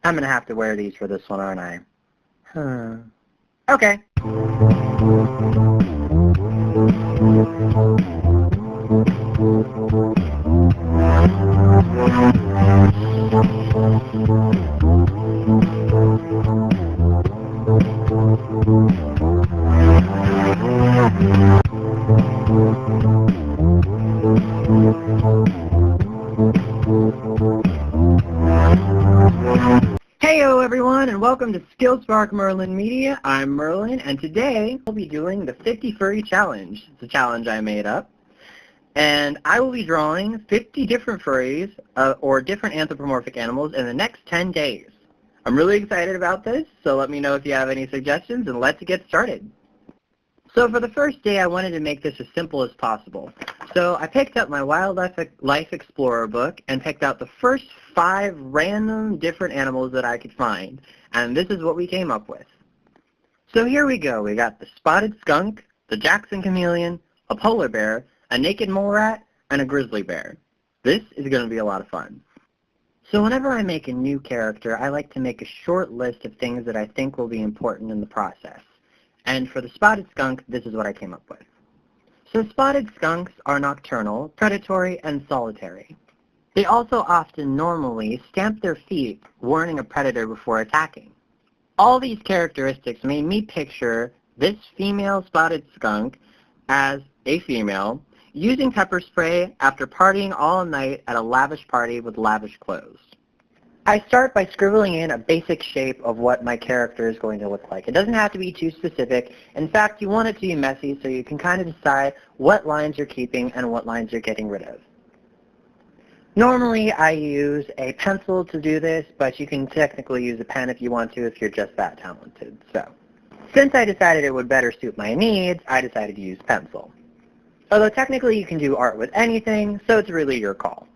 I'm going to have to wear these for this one, aren't I? Okay. Heyo everyone, and welcome to SkillSpark Merlin Media. I'm Merlin, and today we'll be doing the 50 Furry Challenge. It's a challenge I made up. And I will be drawing 50 different furries, or different anthropomorphic animals, in the next 10 days. I'm really excited about this, so let me know if you have any suggestions, and let's get started. So for the first day, I wanted to make this as simple as possible. So I picked up my Wildlife Explorer book and picked out the first 5 random different animals that I could find. And this is what we came up with. So here we go. We got the spotted skunk, the Jackson chameleon, a polar bear, a naked mole rat, and a grizzly bear. This is going to be a lot of fun. So whenever I make a new character, I like to make a short list of things that I think will be important in the process. And for the spotted skunk, this is what I came up with. So spotted skunks are nocturnal, predatory, and solitary. They also often normally stamp their feet, warning a predator before attacking. All these characteristics made me picture this female spotted skunk as a female using pepper spray after partying all night at a lavish party with lavish clothes. I start by scribbling in a basic shape of what my character is going to look like. It doesn't have to be too specific. In fact, you want it to be messy so you can kind of decide what lines you're keeping and what lines you're getting rid of. Normally, I use a pencil to do this, but you can technically use a pen if you want to if you're just that talented. So, since I decided it would better suit my needs, I decided to use pencil. Although technically you can do art with anything, so it's really your call.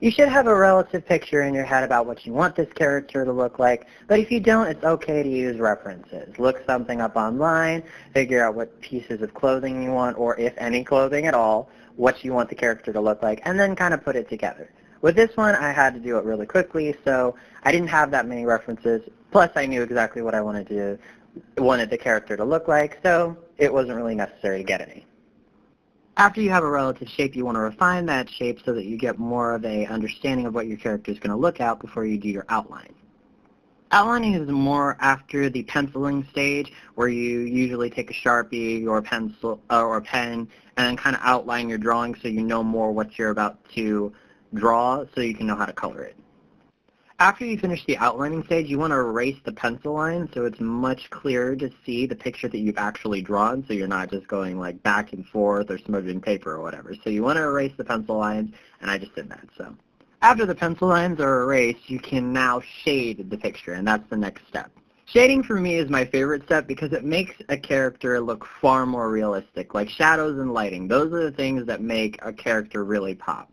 You should have a relative picture in your head about what you want this character to look like, but if you don't, it's okay to use references. Look something up online, figure out what pieces of clothing you want, or if any clothing at all, what you want the character to look like, and then kind of put it together. With this one, I had to do it really quickly, so I didn't have that many references, plus I knew exactly what I wanted the character to look like, so it wasn't really necessary to get any. After you have a relative shape, you want to refine that shape so that you get more of an understanding of what your character is going to look at before you do your outline. Outlining is more after the penciling stage, where you usually take a Sharpie or pencil or a pen and kind of outline your drawing so you know more what you're about to draw so you can know how to color it. After you finish the outlining stage, you want to erase the pencil line so it's much clearer to see the picture that you've actually drawn, so you're not just going like back and forth or smudging paper or whatever. So you want to erase the pencil lines, and I just did that. So after the pencil lines are erased, you can now shade the picture, and that's the next step. Shading for me is my favorite step because it makes a character look far more realistic, like shadows and lighting. Those are the things that make a character really pop.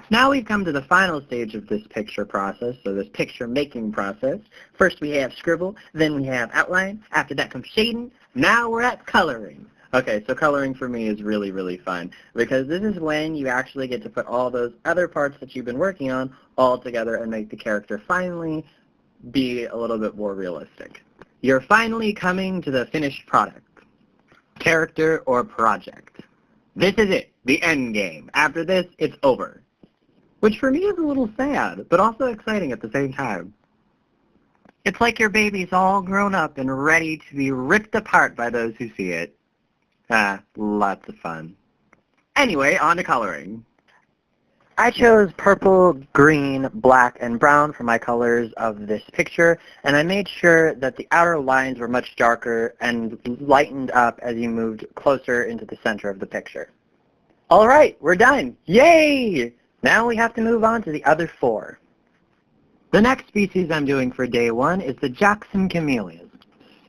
Now we've come to the final stage of this picture process, so this picture making process. First we have scribble, then we have outline, after that comes shading, now we're at coloring. Okay, so coloring for me is really, really fun, because this is when you actually get to put all those other parts that you've been working on all together and make the character finally be a little bit more realistic. You're finally coming to the finished product, character or project. This is it, the end game. After this, it's over. Which for me is a little sad, but also exciting at the same time. It's like your baby's all grown up and ready to be ripped apart by those who see it. Lots of fun. Anyway, on to coloring. I chose purple, green, black, and brown for my colors of this picture, and I made sure that the outer lines were much darker and lightened up as you moved closer into the center of the picture. All right, we're done. Yay! Now we have to move on to the other 4. The next species I'm doing for day 1 is the Jackson chameleon.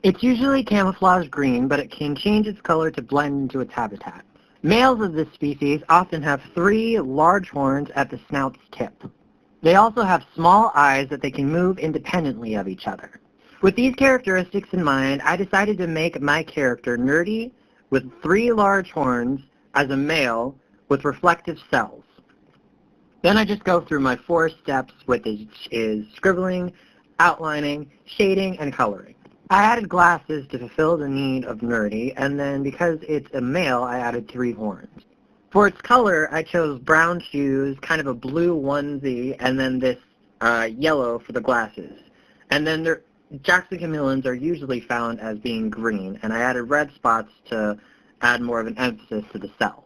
It's usually camouflage green, but it can change its color to blend into its habitat. Males of this species often have 3 large horns at the snout's tip. They also have small eyes that they can move independently of each other. With these characteristics in mind, I decided to make my character nerdy with 3 large horns as a male with reflective cells. Then I just go through my 4 steps, which is scribbling, outlining, shading, and coloring. I added glasses to fulfill the need of nerdy, and then because it's a male, I added 3 horns. For its color, I chose brown shoes, kind of a blue onesie, and then this yellow for the glasses. And then Jackson chameleons are usually found as being green, and I added red spots to add more of an emphasis to the cells.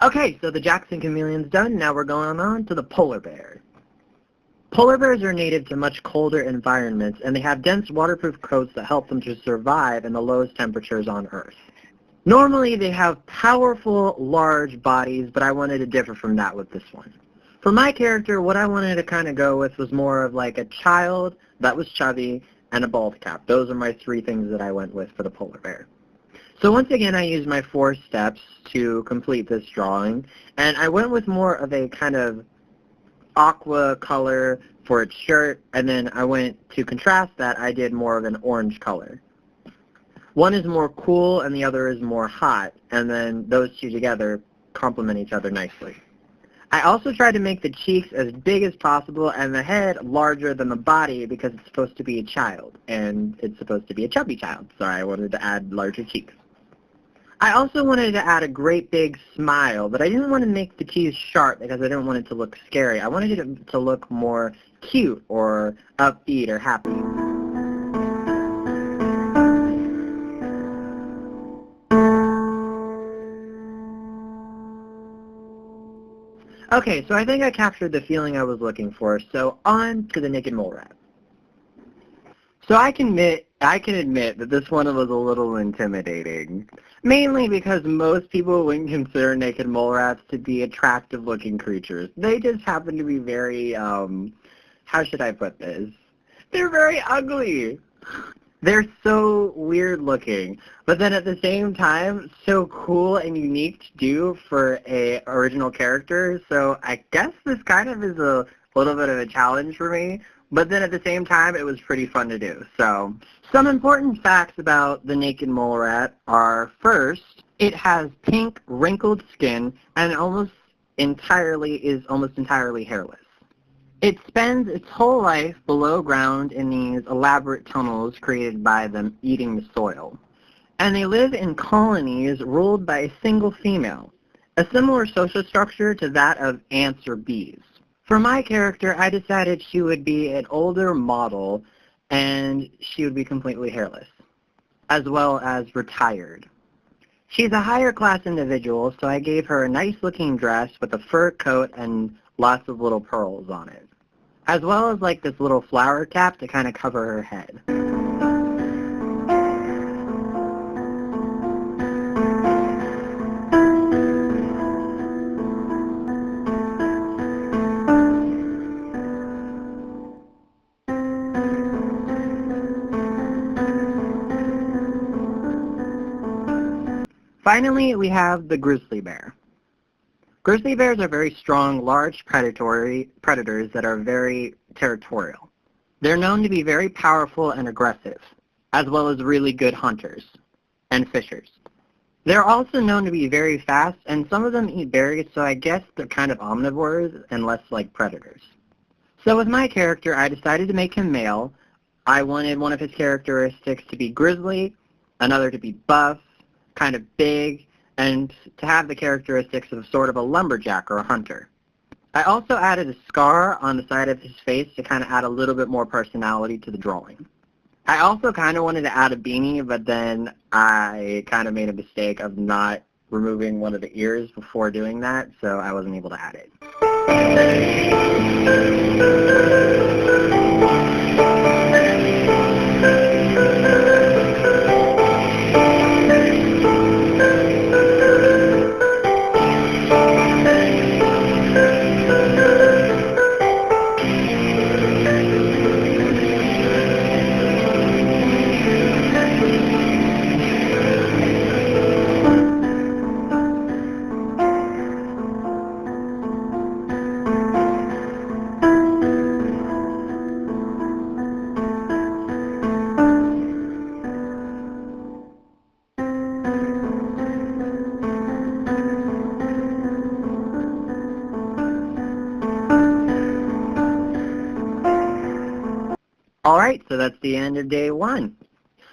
Okay, so the Jackson chameleon's done. Now we're going on to the polar bear. Polar bears are native to much colder environments, and they have dense waterproof coats that help them to survive in the lowest temperatures on Earth. Normally, they have powerful, large bodies, but I wanted to differ from that with this one. For my character, what I wanted to kind of go with was more of like a child that was chubby and a bald cap. Those are my 3 things that I went with for the polar bear. So once again, I used my 4 steps to complete this drawing, and I went with more of a kind of aqua color for its shirt, and then I went to contrast that, I did more of an orange color. One is more cool and the other is more hot, and then those 2 together complement each other nicely. I also tried to make the cheeks as big as possible and the head larger than the body because it's supposed to be a child, and it's supposed to be a chubby child, so I wanted to add larger cheeks. I also wanted to add a great big smile, but I didn't want to make the teeth sharp because I didn't want it to look scary. I wanted it to look more cute or upbeat or happy. Okay, so I think I captured the feeling I was looking for, so on to the naked mole rat. So I can admit that this one was a little intimidating, mainly because most people wouldn't consider naked mole rats to be attractive-looking creatures. They just happen to be very, how should I put this? They're very ugly. They're so weird-looking, but then at the same time, so cool and unique to do for a original character, so I guess this kind of is a little bit of a challenge for me. But then at the same time, it was pretty fun to do. So some important facts about the naked mole rat are, first, it has pink, wrinkled skin and almost entirely hairless. It spends its whole life below ground in these elaborate tunnels created by them eating the soil. And they live in colonies ruled by a single female, a similar social structure to that of ants or bees. For my character, I decided she would be an older model, and she would be completely hairless, as well as retired. She's a higher class individual, so I gave her a nice-looking dress with a fur coat and lots of little pearls on it, as well as like this little flower cap to kind of cover her head. Finally, we have the grizzly bear. Grizzly bears are very strong, large predators that are very territorial. They're known to be very powerful and aggressive, as well as really good hunters and fishers. They're also known to be very fast, and some of them eat berries, so I guess they're kind of omnivores and less like predators. So with my character, I decided to make him male. I wanted one of his characteristics to be grizzly, another to be buff, kind of big, and to have the characteristics of sort of a lumberjack or a hunter. I also added a scar on the side of his face to kind of add a little bit more personality to the drawing. I also kind of wanted to add a beanie, but then I kind of made a mistake of not removing one of the ears before doing that, so I wasn't able to add it. Alright, so that's the end of day 1.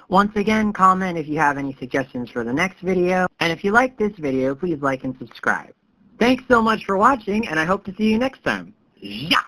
Once again, comment if you have any suggestions for the next video, and if you like this video, please like and subscribe. Thanks so much for watching, and I hope to see you next time. Yeah!